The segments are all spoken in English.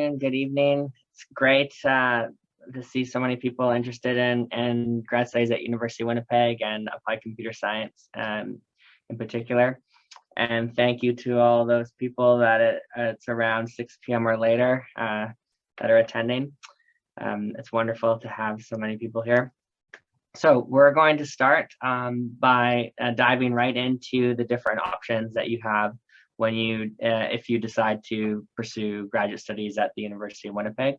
afternoon, good evening. It's great to see so many people interested in grad studies at University of Winnipeg and applied computer science in particular. And thank you to all those people that it's around 6 p.m. or later that are attending. It's wonderful to have so many people here. So we're going to start by diving right into the different options that you have when if you decide to pursue graduate studies at the University of Winnipeg.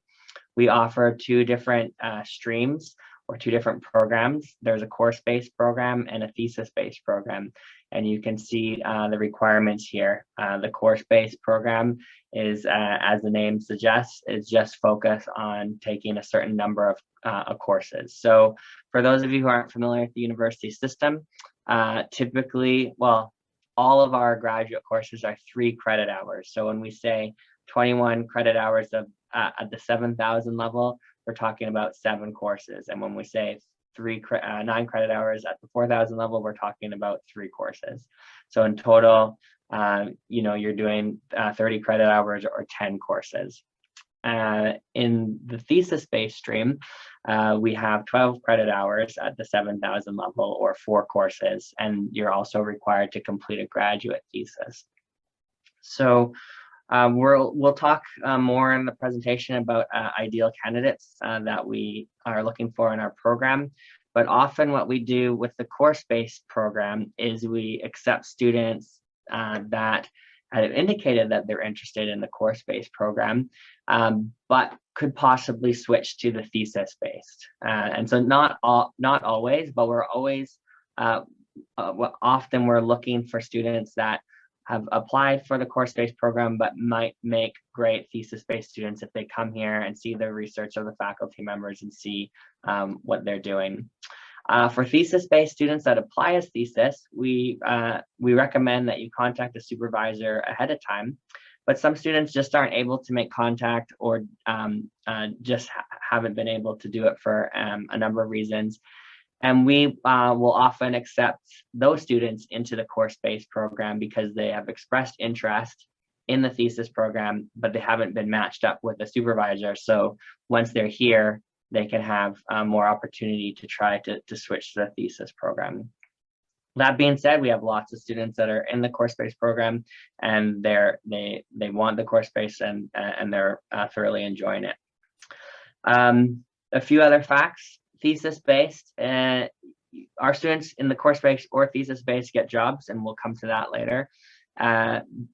We offer two different streams or two different programs. There's a course-based program and a thesis-based program. And you can see the requirements here. The course-based program is, as the name suggests, is just focused on taking a certain number of courses. So for those of you who aren't familiar with the university system, typically, well, all of our graduate courses are 3 credit hours. So when we say 21 credit hours at the 7,000 level, we're talking about 7 courses. And when we say 9 credit hours at the 4,000 level, we're talking about 3 courses. So in total, you're doing 30 credit hours or 10 courses. In the thesis-based stream, we have 12 credit hours at the 7,000 level or 4 courses, and you're also required to complete a graduate thesis. So we'll talk more in the presentation about ideal candidates that we are looking for in our program. But often what we do with the course-based program is we accept students that have indicated that they're interested in the course-based program, but could possibly switch to the thesis-based. And so not always, but we're always, often we're looking for students that have applied for the course-based program, but might make great thesis-based students if they come here and see the research of the faculty members and see what they're doing. For thesis-based students that apply as thesis, we recommend that you contact a supervisor ahead of time, but some students just aren't able to make contact or just haven't been able to do it for a number of reasons. And we will often accept those students into the course-based program because they have expressed interest in the thesis program, but they haven't been matched up with a supervisor. So once they're here, they can have more opportunity to try to switch to the thesis program. That being said, we have lots of students that are in the course-based program, and they want the course-based and they're thoroughly enjoying it. A few other facts. Thesis-based, our students in the course-based or thesis-based get jobs, and we'll come to that later.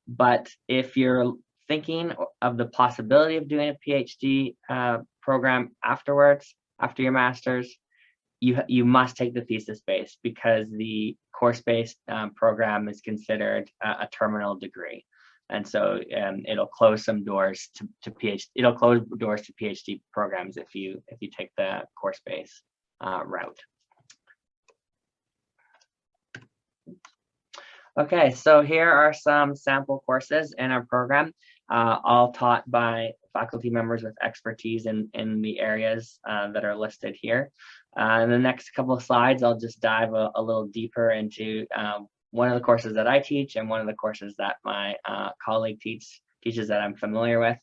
But if you're thinking of the possibility of doing a PhD program afterwards, after your master's, you must take the thesis-based because the course-based program is considered a terminal degree. And so it'll close some doors to PhD. It'll close doors to PhD programs if you take the course-based route. Okay, so here are some sample courses in our program, all taught by faculty members with expertise in the areas that are listed here. In the next couple of slides, I'll just dive a little deeper into one of the courses that I teach and one of the courses that my colleague teaches that I'm familiar with.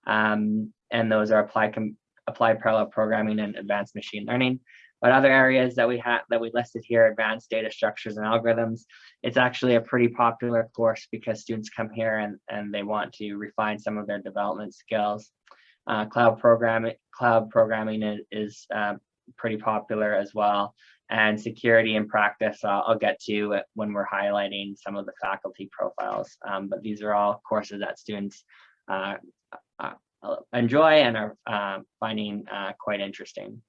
And those are applied parallel programming and advanced machine learning. But other areas that we listed here, advanced data structures and algorithms, it's actually a pretty popular course because students come here and they want to refine some of their development skills. Cloud programming is pretty popular as well. And security in practice, I'll get to it when we're highlighting some of the faculty profiles. But these are all courses that students enjoy and are finding quite interesting.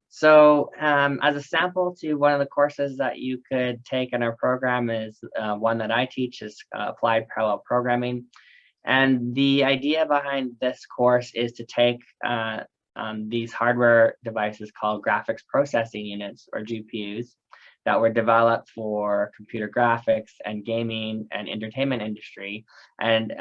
So as a sample to one of the courses that you could take in our program is one that I teach is applied parallel programming. And the idea behind this course is to take these hardware devices called graphics processing units or GPUs that were developed for computer graphics and gaming and entertainment industry and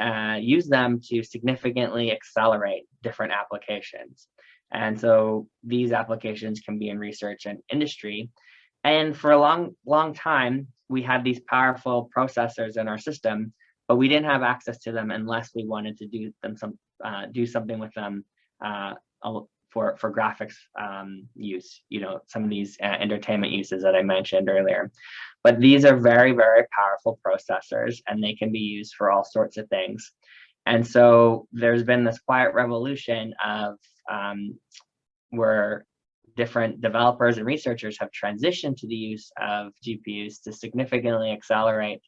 use them to significantly accelerate different applications. And so these applications can be in research and industry. And for a long time, we had these powerful processors in our system but we didn't have access to them unless we wanted to do something with them for graphics use, some of these entertainment uses that I mentioned earlier. But these are very, very powerful processors, and they can be used for all sorts of things. And so there's been this quiet revolution of where different developers and researchers have transitioned to the use of GPUs to significantly accelerate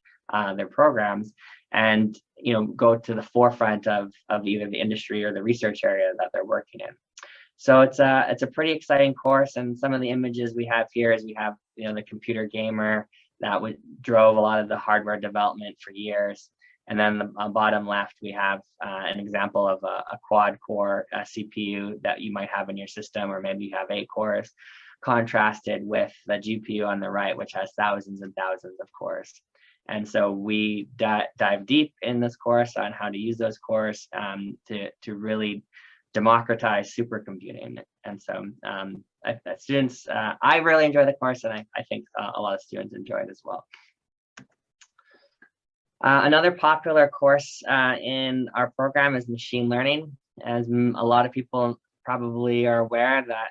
their programs and go to the forefront of either the industry or the research area that they're working in. So it's a pretty exciting course, and some of the images we have here is we have the computer gamer that drove a lot of the hardware development for years. And then the bottom left, we have an example of a quad-core CPU that you might have in your system, or maybe you have 8 cores, contrasted with the GPU on the right, which has thousands and thousands of cores. And so we dive deep in this course on how to use those cores to really democratize supercomputing. And so students, I really enjoy the course, and I think a lot of students enjoy it as well. Another popular course in our program is machine learning. As a lot of people probably are aware that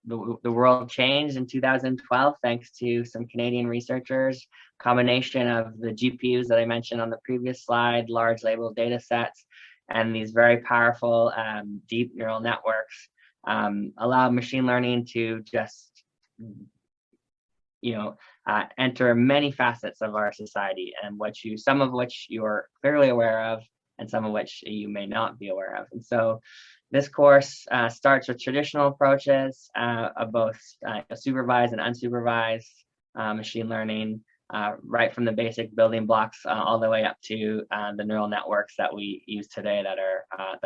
the world changed in 2012 thanks to some Canadian researchers, combination of the GPUs that I mentioned on the previous slide, large labeled data sets, and these very powerful deep neural networks allow machine learning to just enter many facets of our society, and some of which you're clearly aware of, and some of which you may not be aware of. And so this course starts with traditional approaches of both supervised and unsupervised machine learning, right from the basic building blocks all the way up to the neural networks that we use today that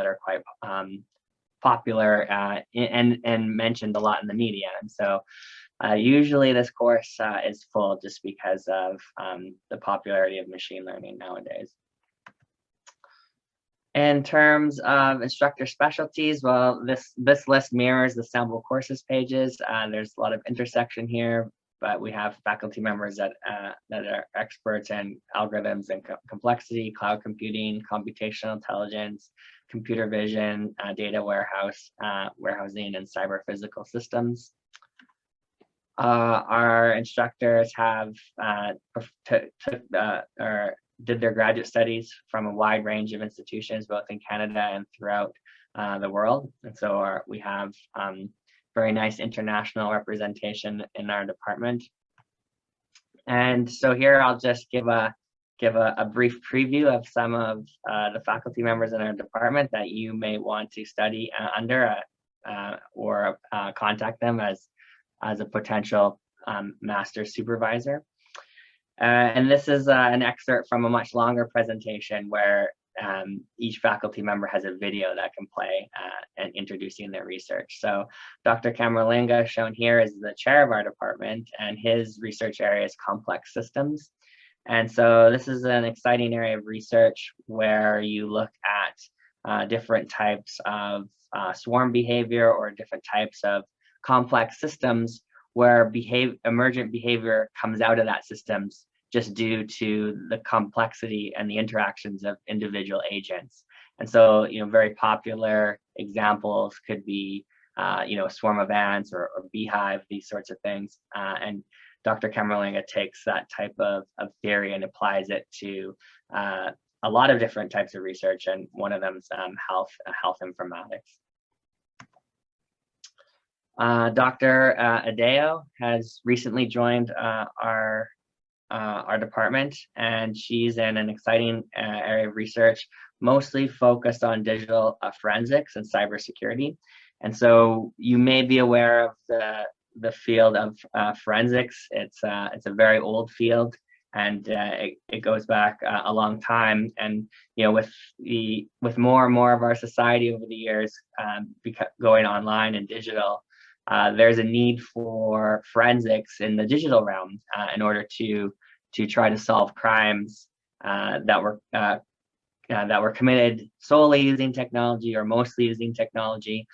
are quite popular and mentioned a lot in the media. And so usually this course is full just because of the popularity of machine learning nowadays. In terms of instructor specialties, well, this list mirrors the sample courses pages. There's a lot of intersection here, but we have faculty members that are experts in algorithms and complexity, cloud computing, computational intelligence, computer vision, data warehousing, and cyber physical systems. Our instructors have did their graduate studies from a wide range of institutions, both in Canada and throughout the world. And so we have very nice international representation in our department. And so here I'll just give a brief preview of some of the faculty members in our department that you may want to study under or contact them as a potential master supervisor. And this is an excerpt from a much longer presentation where each faculty member has a video that can play and introducing their research. So Dr. Camerlinga, shown here, is the chair of our department, and his research area is complex systems. And so this is an exciting area of research where you look at different types of swarm behavior or different types of complex systems where emergent behavior comes out of that systems just due to the complexity and the interactions of individual agents. And so, very popular examples could be, a swarm of ants or beehive, these sorts of things. And Dr. Camerlinga takes that type of theory and applies it to a lot of different types of research, and one of them is health informatics. Dr. Adeo has recently joined our department, and she's in an exciting area of research, mostly focused on digital forensics and cybersecurity. And so you may be aware of the field of forensics. It's a very old field, and it goes back a long time. And with more and more of our society over the years going online and digital, there's a need for forensics in the digital realm in order to try to solve crimes that were committed solely using technology or mostly using technology.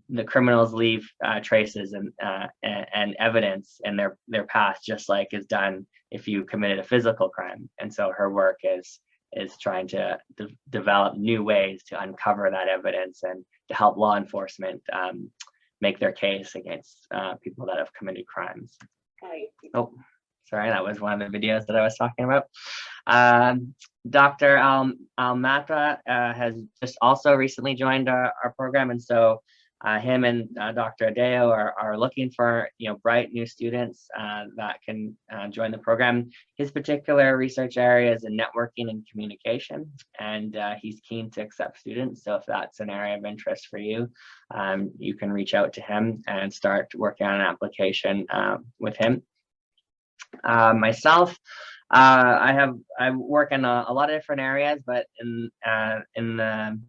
the criminals leave traces and evidence in their past, just like is done if you committed a physical crime. And so her work is trying to develop new ways to uncover that evidence and to help law enforcement make their case against people that have committed crimes. Oh, sorry, that was one of the videos that I was talking about. Dr. Umatra has just also recently joined our program, and so him and Dr. Adeo are looking for bright new students that can join the program. His particular research area is in networking and communication, and he's keen to accept students. So if that's an area of interest for you, you can reach out to him and start working on an application with him. Myself, I work in a lot of different areas, but in the,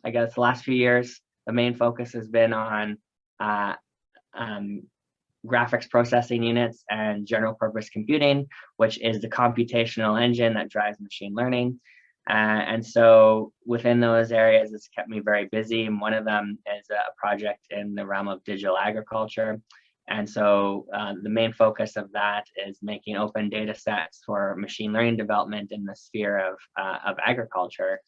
I guess, the last few years, the main focus has been on graphics processing units and general purpose computing, which is the computational engine that drives machine learning. And so within those areas, it's kept me very busy. And one of them is a project in the realm of digital agriculture. And so the main focus of that is making open data sets for machine learning development in the sphere of agriculture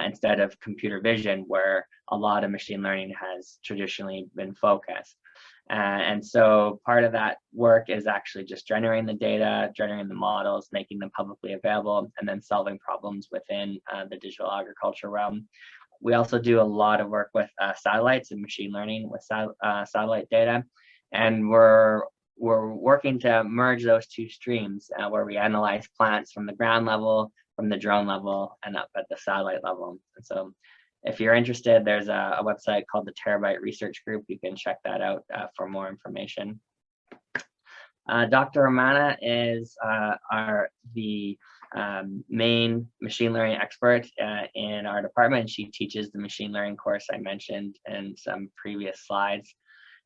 instead of computer vision, where a lot of machine learning has traditionally been focused. And so part of that work is actually just generating the data, generating the models, making them publicly available, and then solving problems within the digital agriculture realm. We also do a lot of work with satellites and machine learning with satellite data. And we're working to merge those two streams where we analyze plants from the ground level, from the drone level, and up at the satellite level. And so if you're interested, there's a website called the Terabyte Research Group. You can check that out for more information. Dr. Amana is the main machine learning expert in our department. She teaches the machine learning course I mentioned in some previous slides.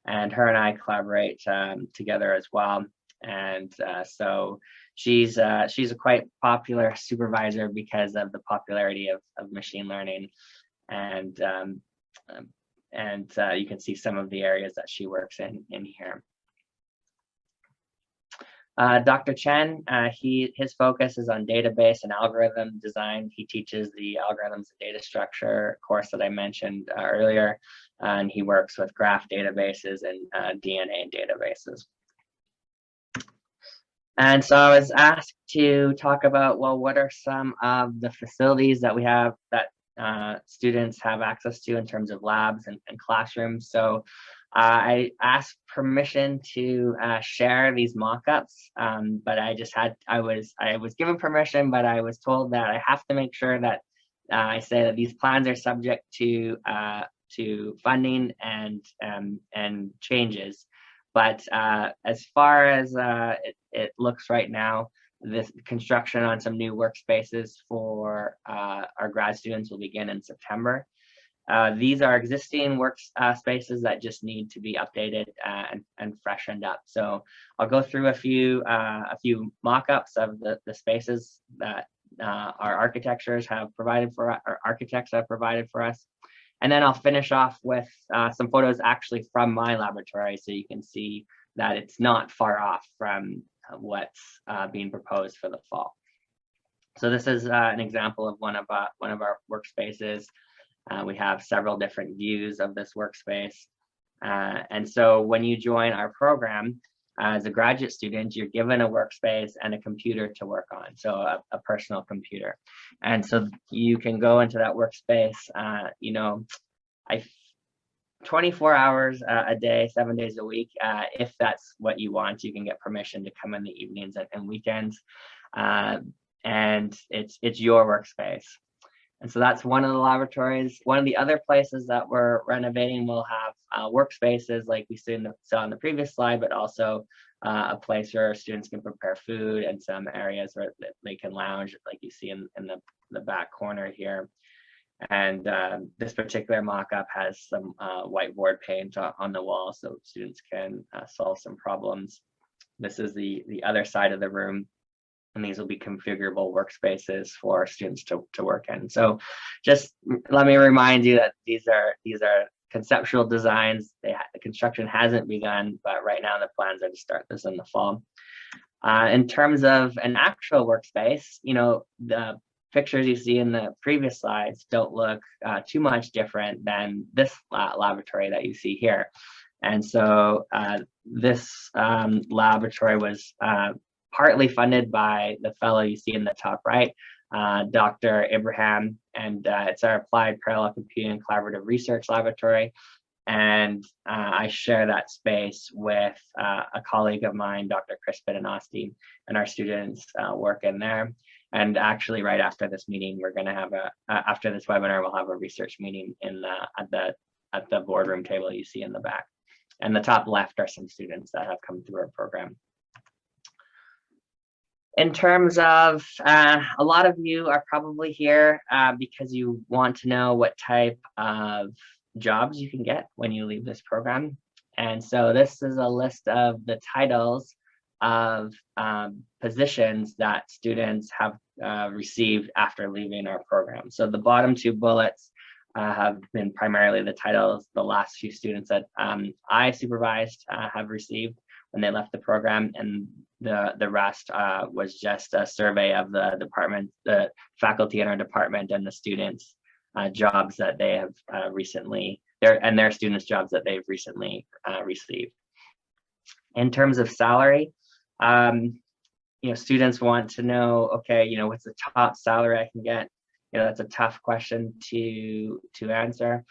And her and I collaborate together as well. And so she's a quite popular supervisor because of the popularity of machine learning. And you can see some of the areas that she works in here. Dr. Chen, his focus is on database and algorithm design. He teaches the algorithms and data structure course that I mentioned earlier, and he works with graph databases and DNA databases. And so I was asked to talk about, well, what are some of the facilities that we have that students have access to in terms of labs and classrooms. So I asked permission to share these mock-ups, but I was given permission, but I was told that I have to make sure that I say that these plans are subject to funding and changes. But as far as it looks right now, this construction on some new workspaces for our grad students will begin in September. These are existing workspaces that just need to be updated and freshened up. So I'll go through a few mock-ups of the spaces that our architects have provided for us. And then I'll finish off with some photos actually from my laboratory, so you can see that it's not far off from what's being proposed for the fall. So this is an example of one of our workspaces. We have several different views of this workspace. And so when you join our program as a graduate student, you're given a workspace and a computer to work on, so a personal computer. And so you can go into that workspace, 24 hours a day, 7 days a week. If that's what you want, you can get permission to come in the evenings and weekends. And it's your workspace. And so that's one of the laboratories. One of the other places that we're renovating will have workspaces like we saw in the previous slide, but also a place where students can prepare food and some areas where they can lounge, like you see in the back corner here. And this particular mock-up has some whiteboard paint on the wall so students can solve some problems. This is the other side of the room, and these will be configurable workspaces for students to work in. So just let me remind you that these are conceptual designs. The construction hasn't begun, but right now the plans are to start this in the fall. In terms of an actual workspace, the pictures you see in the previous slides don't look too much different than this laboratory that you see here. And so this laboratory was partly funded by the fellow you see in the top right, Dr. Ibrahim, and it's our Applied Parallel Computing and Collaborative Research Laboratory. And I share that space with a colleague of mine, Dr. Chris Bedanosti, and our students work in there. And actually, right after this meeting, we're going to have after this webinar, we'll have a research meeting at the boardroom table you see in the back. And the top left are some students that have come through our program. In terms of, a lot of you are probably here because you want to know what type of jobs you can get when you leave this program. And so this is a list of the titles of positions that students have received after leaving our program. So the bottom two bullets have been primarily the titles the last few students that I supervised have received when they left the program, and the rest was just a survey of the department, the faculty in our department, and the students' jobs that they have recently, their students' jobs that they've recently received. In terms of salary, students want to know, okay, what's the top salary I can get? That's a tough question to answer.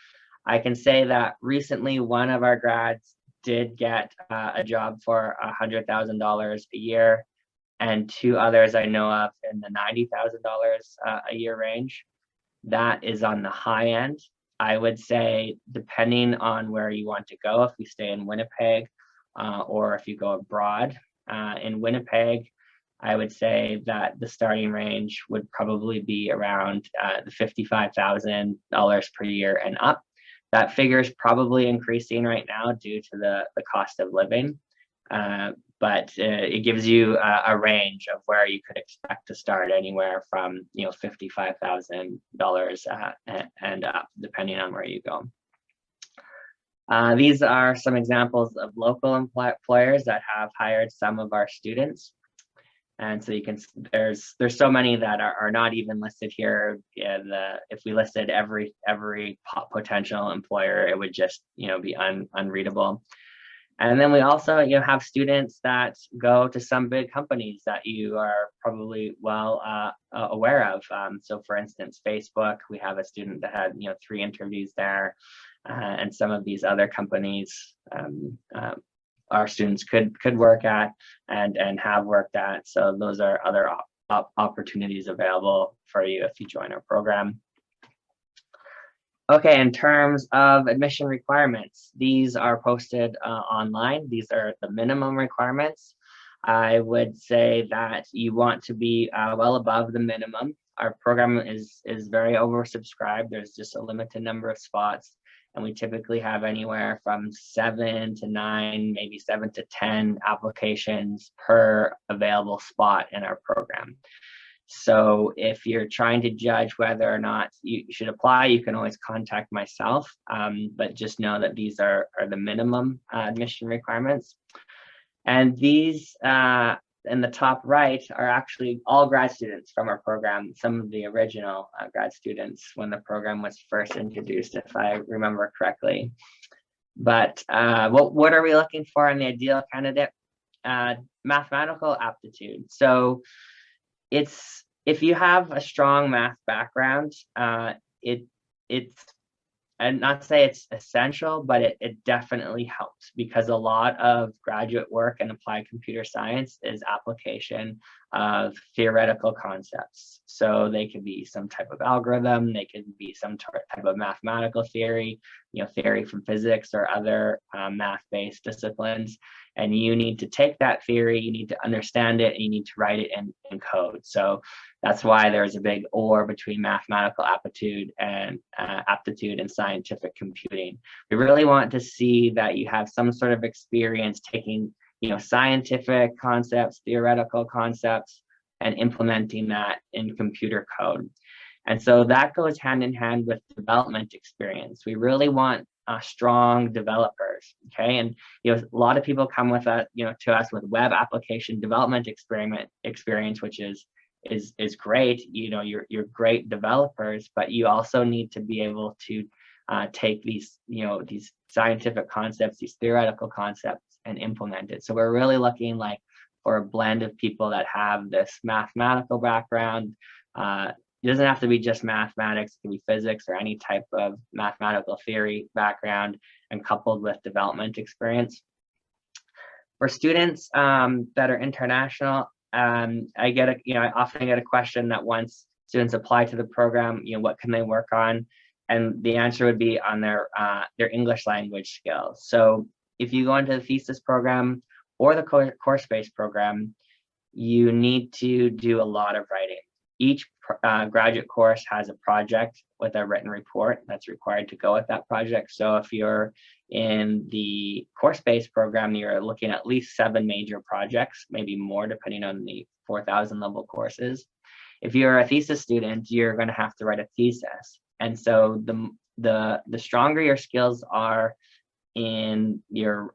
I can say that recently one of our grads did get a job for $100,000 a year, and two others I know of in the $90,000 a year range. That is on the high end. I would say, depending on where you want to go, if you stay in Winnipeg or if you go abroad. In Winnipeg, I would say that the starting range would probably be around the $55,000 per year and up. That figure is probably increasing right now due to the cost of living, but it gives you a range of where you could expect to start, anywhere from $55,000 and up, depending on where you go. These are some examples of local employers that have hired some of our students. And so you can, there's so many that are not even listed here. If we listed every potential employer, it would just be unreadable. And then we also have students that go to some big companies that you are probably well aware of. So for instance, Facebook, we have a student that had 3 interviews there, and some of these other companies our students could work at and have worked at. So those are other opportunities available for you if you join our program. Okay, in terms of admission requirements, these are posted online. These are the minimum requirements. I would say that you want to be well above the minimum. Our program is very oversubscribed. There's just a limited number of spots, and we typically have anywhere from 7 to 9, maybe 7 to 10 applications per available spot in our program. So if you're trying to judge whether or not you should apply, you can always contact myself, but just know that these are the minimum admission requirements. And these in the top right are actually all grad students from our program, some of the original grad students when the program was first introduced, if I remember correctly. But what are we looking for in the ideal candidate? Mathematical aptitude. So if you have a strong math background, it's, and not say it's essential, but it definitely helps, because a lot of graduate work in applied computer science is application of theoretical concepts. So they could be some type of algorithm, they could be some type of mathematical theory, theory from physics or other math-based disciplines. And you need to take that theory, you need to understand it, and you need to write it in code. So that's why there's a big or between mathematical aptitude and scientific computing. We really want to see that you have some sort of experience taking, scientific concepts, theoretical concepts, and implementing that in computer code. And so that goes hand in hand with development experience. We really want strong developers. Okay, and a lot of people come with us, to us with web application development experience, which is great. You're great developers, but you also need to be able to take these these scientific concepts, these theoretical concepts, and implement it. So we're really looking for a blend of people that have this mathematical background. It doesn't have to be just mathematics, it can be physics or any type of mathematical theory background, and coupled with development experience. For students that are international, I often get a question that once students apply to the program, what can they work on? And the answer would be on their English language skills. So if you go into the thesis program or the course-based program, you need to do a lot of writing. Each graduate course has a project with a written report that's required to go with that project. So if you're in the course-based program, you're looking at least 7 major projects, maybe more depending on the 4,000 level courses. If you're a thesis student, you're going to have to write a thesis. And so the stronger your skills are in your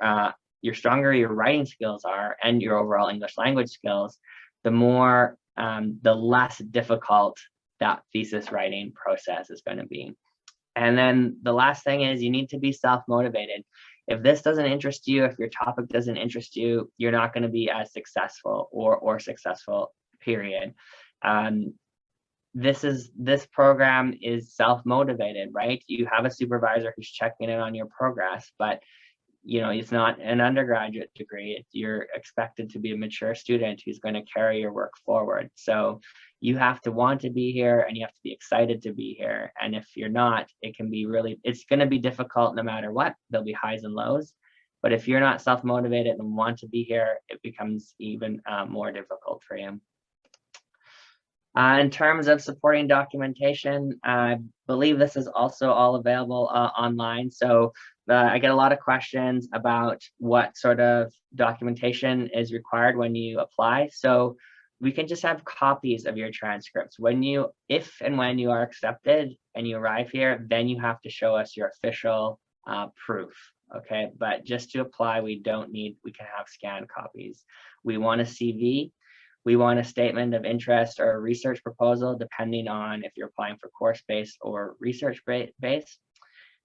stronger your writing skills are and your overall English language skills, the less difficult that thesis writing process is going to be. And then the last thing is you need to be self-motivated. If this doesn't interest you, if your topic doesn't interest you, you're not going to be as successful or successful, period. This program is self-motivated, right? You have a supervisor who's checking in on your progress, but it's not an undergraduate degree. You're expected to be a mature student who's going to carry your work forward. So you have to want to be here and you have to be excited to be here. And if you're not, it's going to be difficult no matter what. There'll be highs and lows. But if you're not self-motivated and want to be here, it becomes even more difficult for you. In terms of supporting documentation, I believe this is also all available online. So I get a lot of questions about what sort of documentation is required when you apply. So we can just have copies of your transcripts. If and when you are accepted and you arrive here, then you have to show us your official proof. Okay, but just to apply, we can have scanned copies. We want a CV. We want a statement of interest or a research proposal, depending on if you're applying for course-based or research-based.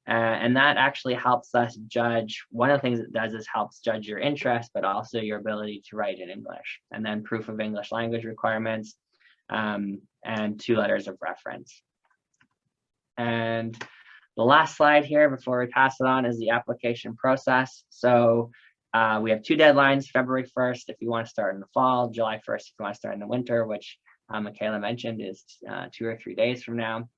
And that actually helps us judge. One of the things it does is helps judge your interest, but also your ability to write in English. And then proof of English language requirements, and 2 letters of reference. And the last slide here before we pass it on is the application process. So we have 2 deadlines, February 1st if you want to start in the fall, July 1st if you want to start in the winter, which Michaela mentioned is 2 or 3 days from now.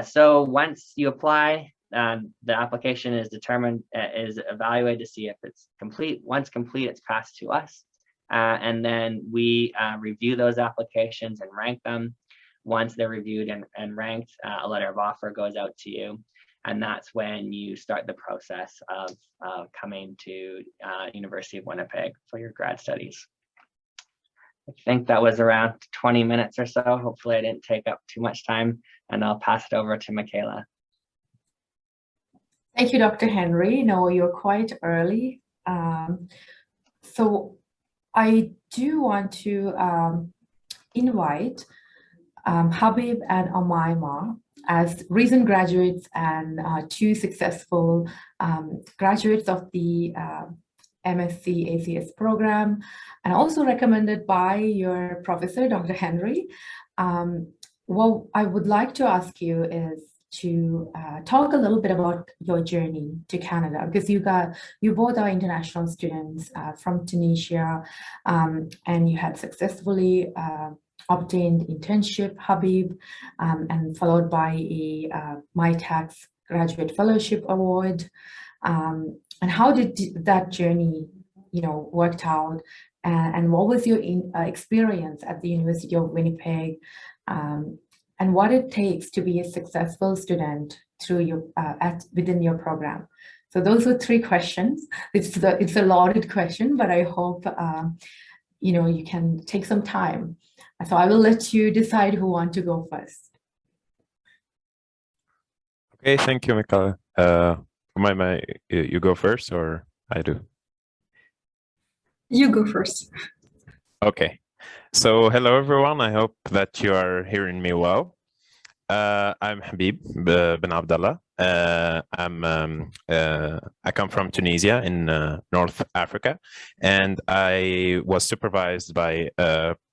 So once you apply, the application is evaluated to see if it's complete. Once complete, it's passed to us. And then we review those applications and rank them. Once they're reviewed and ranked, a letter of offer goes out to you. And that's when you start the process of coming to University of Winnipeg for your grad studies. I think that was around 20 minutes or so. Hopefully I didn't take up too much time, and I'll pass it over to Michaela. Thank you, Dr. Henry. No, you're quite early. So I do want to invite Habib and Amana as recent graduates and 2 successful graduates of the MSc ACS program, and also recommended by your professor, Dr. Henry. What I would like to ask you is to talk a little bit about your journey to Canada, because you both are international students from Tunisia, and you had successfully obtained internship, Habib, and followed by a MyTax Graduate Fellowship Award. And how did that journey, worked out? And what was your experience at the University of Winnipeg? And what it takes to be a successful student through your within your program? So those were 3 questions. It's a loaded question, but I hope you can take some time. So I will let you decide who wants to go first. Okay, thank you, Michaela. You go first or I do? You go first. Okay. So hello everyone. I hope that you are hearing me well. I'm Habib bin Abdallah. I come from Tunisia in North Africa, and I was supervised by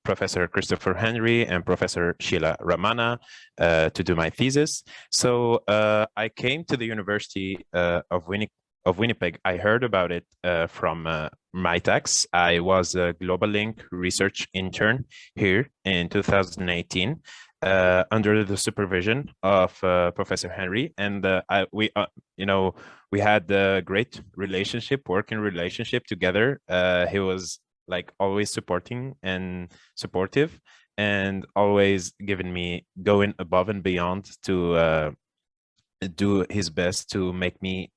Professor Christopher Henry and Professor Sheila Ramana to do my thesis. So I came to the University of Winnipeg. I heard about it from MyTax. I was a Global Link research intern here in 2018. Under the supervision of Professor Henry, and we had a great working relationship together. He was like always supporting and supportive, and always going above and beyond to do his best to make me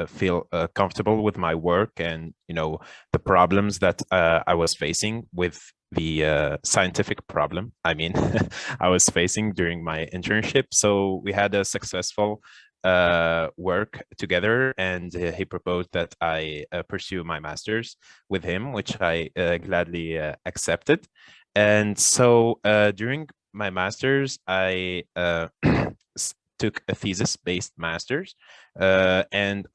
feel comfortable with my work and the problems that I was facing with the scientific problem I mean I was facing during my internship. So we had a successful work together, and he proposed that I pursue my master's with him, which I gladly accepted. And so during my master's I took a thesis-based master's, and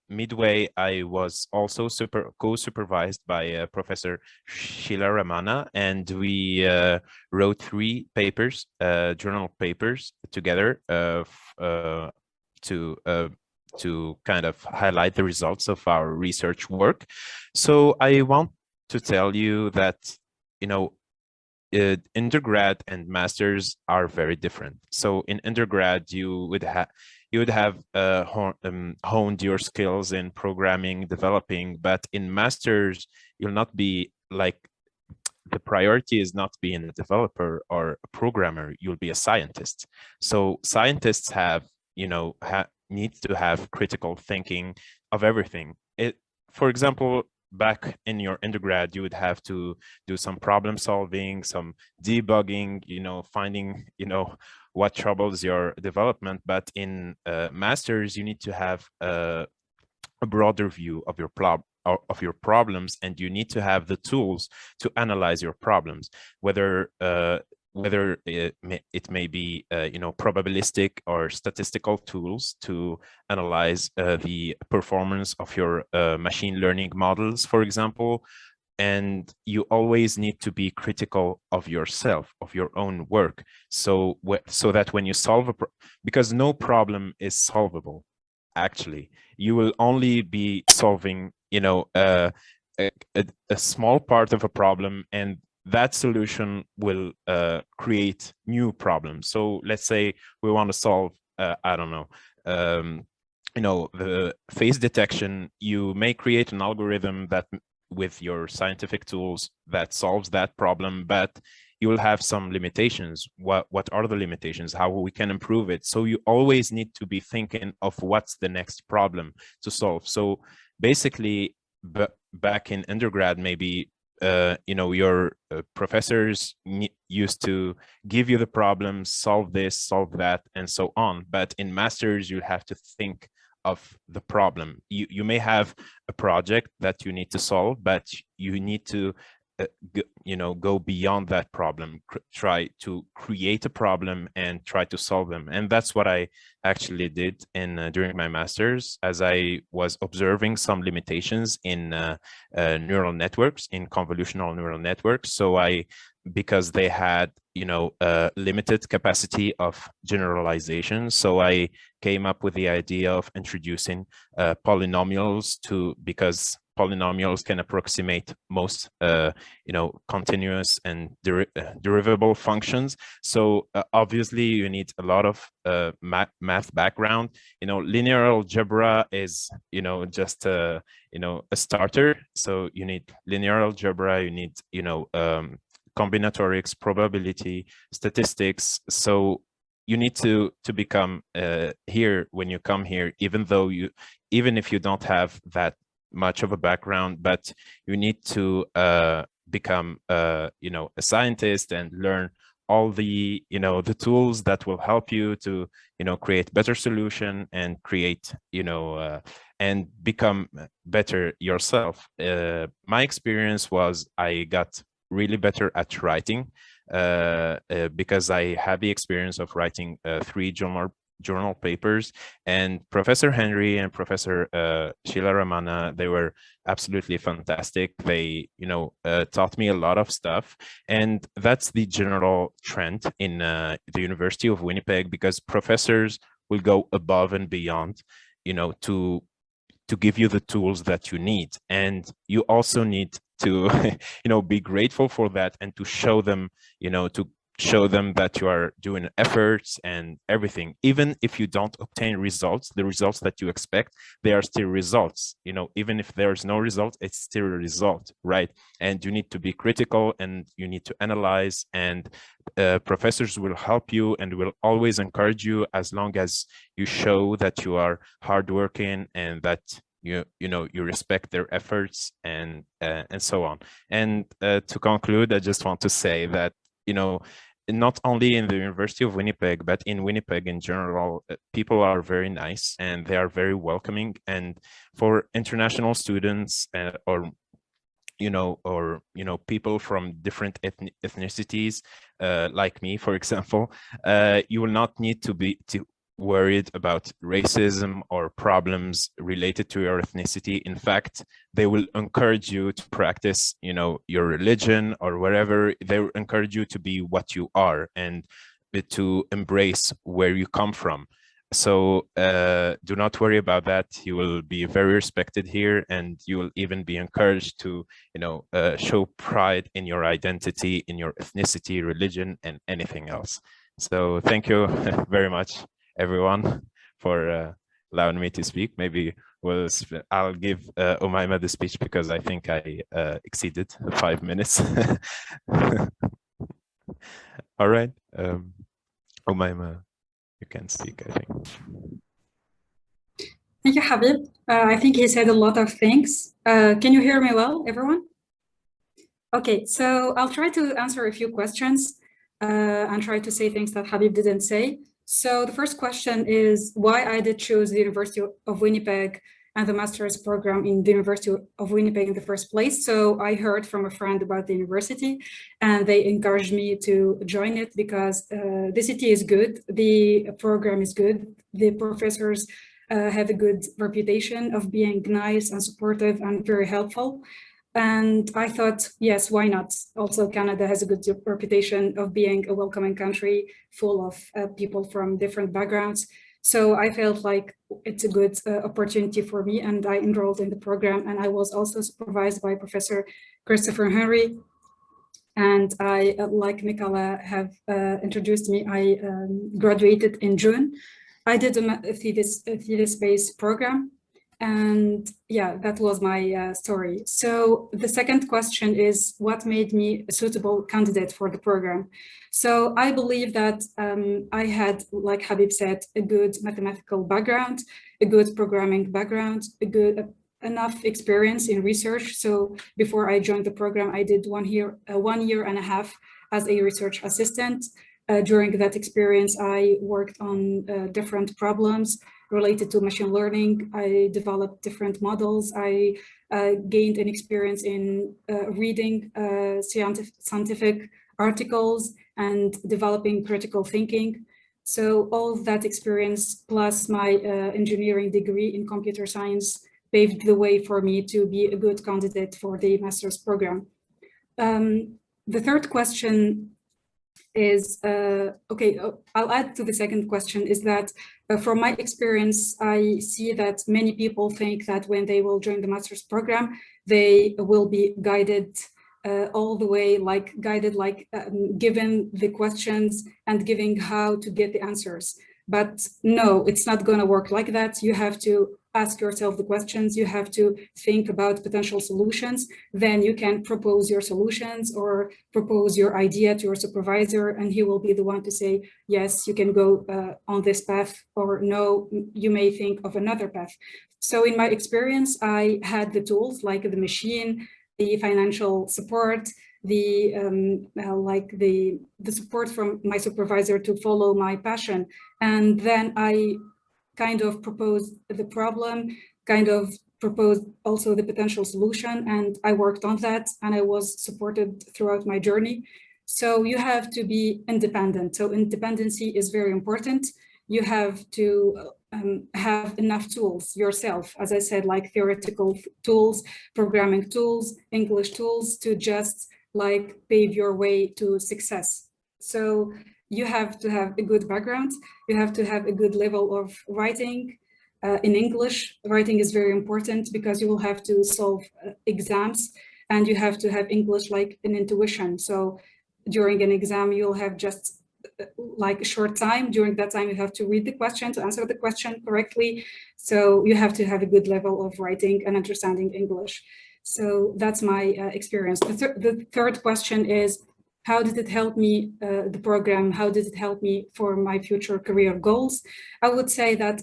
midway I was also co-supervised by Professor Sheila Ramana, and we wrote 3 papers, journal papers together to kind of highlight the results of our research work. So I want to tell you that undergrad and masters are very different. So in undergrad, you would have honed your skills in programming, developing, but in masters, you'll not be like, the priority is not being a developer or a programmer, you'll be a scientist. So scientists need to have critical thinking of everything. For example, back in your undergrad, you would have to do some problem solving, some debugging, finding, what troubles your development. But in masters, you need to have a broader view of your problems, and you need to have the tools to analyze your problems, whether it may be probabilistic or statistical tools to analyze the performance of your machine learning models, for example. And you always need to be critical of yourself, of your own work, so that when you solve because no problem is solvable. Actually, you will only be solving a small part of a problem, and that solution will create new problems. So let's say we want to solve, I don't know, the face detection. You may create an algorithm that with your scientific tools that solves that problem, but you will have some limitations. What are the limitations? How we can improve it? So you always need to be thinking of what's the next problem to solve. So basically, back in undergrad, maybe your professors used to give you the problem, solve this, solve that, and so on. But in masters, you have to think of the problem. You may have a project that you need to solve, but you need to go beyond that problem, try to create a problem and try to solve them. And that's what I actually did during my master's, as I was observing some limitations in neural networks, in convolutional neural networks. So because they had limited capacity of generalization, so I came up with the idea of introducing polynomials because polynomials can approximate most continuous and derivable functions. So obviously you need a lot of math background. Linear algebra is just a starter. So you need linear algebra, you need combinatorics, probability, statistics. So you need to become here when you come here, even if you don't have that much of a background, but you need to become a scientist and learn all the, the tools that will help you to, create better solution and create, and become better yourself. My experience was I got really better at writing because I had the experience of writing 3 journal papers, and Professor Henry and Professor Sheila Ramana, they were absolutely fantastic. They, taught me a lot of stuff, and that's the general trend in the University of Winnipeg, because professors will go above and beyond, to give you the tools that you need, and you also need to, be grateful for that, and to show them, to show them that you are doing efforts and everything. Even if you don't obtain results, the results that you expect, they are still results. Even if there's no result, it's still a result, right? And you need to be critical, and you need to analyze, and professors will help you and will always encourage you, as long as you show that you are hardworking and that you respect their efforts, and so on. And to conclude, I just want to say that, not only in the University of Winnipeg, but in Winnipeg in general, people are very nice and they are very welcoming. And for international students, or people from different ethnicities, like me, for example, you will not need to be worried about racism or problems related to your ethnicity. In fact, they will encourage you to practice, your religion or whatever. They will encourage you to be what you are and to embrace where you come from. So do not worry about that. You will be very respected here, and you will even be encouraged to, show pride in your identity, in your ethnicity, religion, and anything else. So thank you very much, everyone, for allowing me to speak. Maybe I'll give Umaima the speech, because I think I exceeded 5 minutes. All right, Umaima, you can speak, I think. Thank you, Habib. I think he said a lot of things. Can you hear me well, everyone? Okay, so I'll try to answer a few questions and try to say things that Habib didn't say. So the first question is why I did choose the University of Winnipeg and the master's program in the University of Winnipeg in the first place. So I heard from a friend about the university, and they encouraged me to join it because the city is good, the program is good, the professors have a good reputation of being nice and supportive and very helpful. And I thought, yes, why not? Also, Canada has a good reputation of being a welcoming country full of people from different backgrounds. So I felt like it's a good opportunity for me, and I enrolled in the program. And I was also supervised by Professor Christopher Henry. And I, like Michaela have introduced me, I graduated in June. I did a thesis-based program. And yeah, that was my story. So the second question is what made me a suitable candidate for the program? So I believe that I had, like Habib said, a good mathematical background, a good programming background, enough experience in research. So before I joined the program, I did 1 year and a half as a research assistant. During that experience, I worked on different problems related to machine learning. I developed different models. I gained an experience in reading scientific articles and developing critical thinking. So all of that experience plus my engineering degree in computer science paved the way for me to be a good candidate for the master's program. The third question is, okay, I'll add to the second question, is that from my experience, I see that many people think that when they will join the master's program, they will be guided all the way, given the questions and giving how to get the answers. But no, it's not going to work like that. You have to ask yourself the questions, you have to think about potential solutions, then you can propose your solutions or propose your idea to your supervisor, and he will be the one to say, yes, you can go on this path, or no, you may think of another path. So in my experience, I had the tools like the machine, the financial support, the support from my supervisor to follow my passion. And then I kind of proposed the problem, kind of proposed also the potential solution, and I worked on that, and I was supported throughout my journey. So you have to be independent. So independency is very important. You have to have enough tools yourself, as I said, like theoretical tools, programming tools, English tools, to just like pave your way to success. So you have to have a good background. You have to have a good level of writing. In English, writing is very important because you will have to solve exams, and you have to have English like an intuition. So during an exam, you'll have just like a short time. During that time, you have to read the question, to answer the question correctly. So you have to have a good level of writing and understanding English. So that's my experience. The third question is, how did it help me, the program, how did it help me for my future career goals? I would say that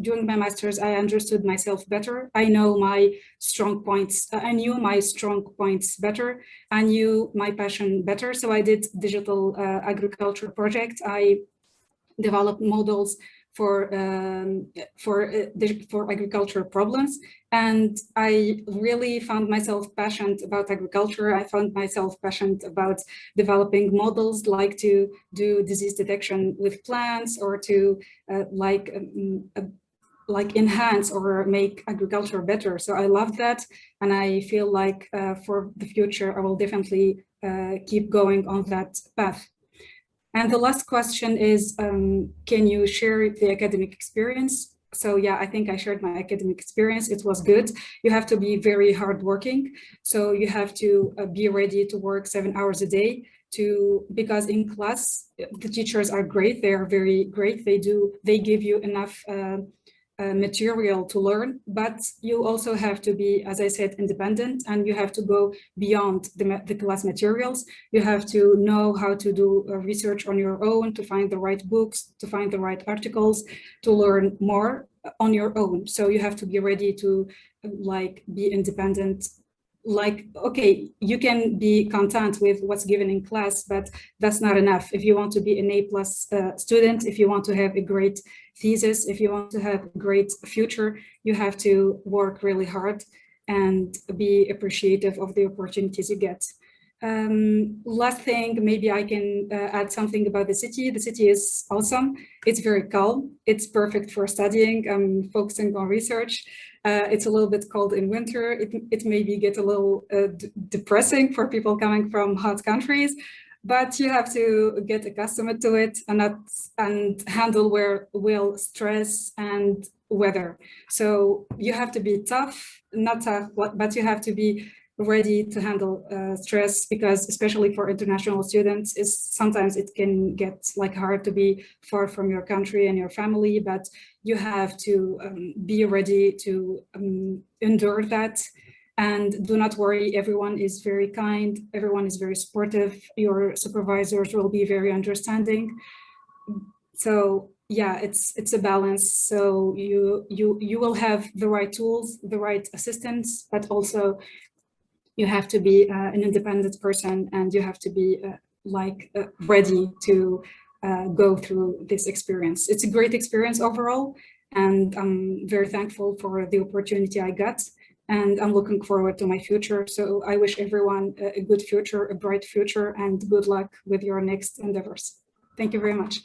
during my master's, I understood myself better. I know my strong points. I knew my strong points better. I knew my passion better. So I did digital agriculture project. I developed models for agriculture problems. And I really found myself passionate about agriculture. I found myself passionate about developing models, like to do disease detection with plants, or to like enhance or make agriculture better. So I love that. And I feel like for the future, I will definitely keep going on that path. And the last question is, can you share the academic experience? So yeah, I think I shared my academic experience. It was good. You have to be very hardworking. So you have to be ready to work 7 hours a day, because in class, the teachers are great. They are very great. They give you enough material to learn, but you also have to be, as I said, independent, and you have to go beyond the class materials. You have to know how to do research on your own, to find the right books, to find the right articles, to learn more on your own. So you have to be ready to like be independent. Like, okay, you can be content with what's given in class, but that's not enough. If you want to be an A+ student, if you want to have a great thesis, if you want to have a great future, you have to work really hard and be appreciative of the opportunities you get. Last thing, maybe I can add something about the city. The city is awesome. It's very calm. It's perfect for studying. I'm focusing on research. It's a little bit cold in winter. It maybe get a little depressing for people coming from hot countries, but you have to get accustomed to it and handle well stress and weather. So you have to be tough, not tough, but you have to be ready to handle stress, because especially for international students, sometimes it can get like hard to be far from your country and your family, but you have to be ready to endure that. And do not worry, everyone is very kind, everyone is very supportive, your supervisors will be very understanding. So yeah, it's a balance. So you will have the right tools, the right assistance, but also you have to be an independent person, and you have to be ready to go through this experience. It's a great experience overall, and I'm very thankful for the opportunity I got, and I'm looking forward to my future. So I wish everyone a good future, a bright future, and good luck with your next endeavors. Thank you very much.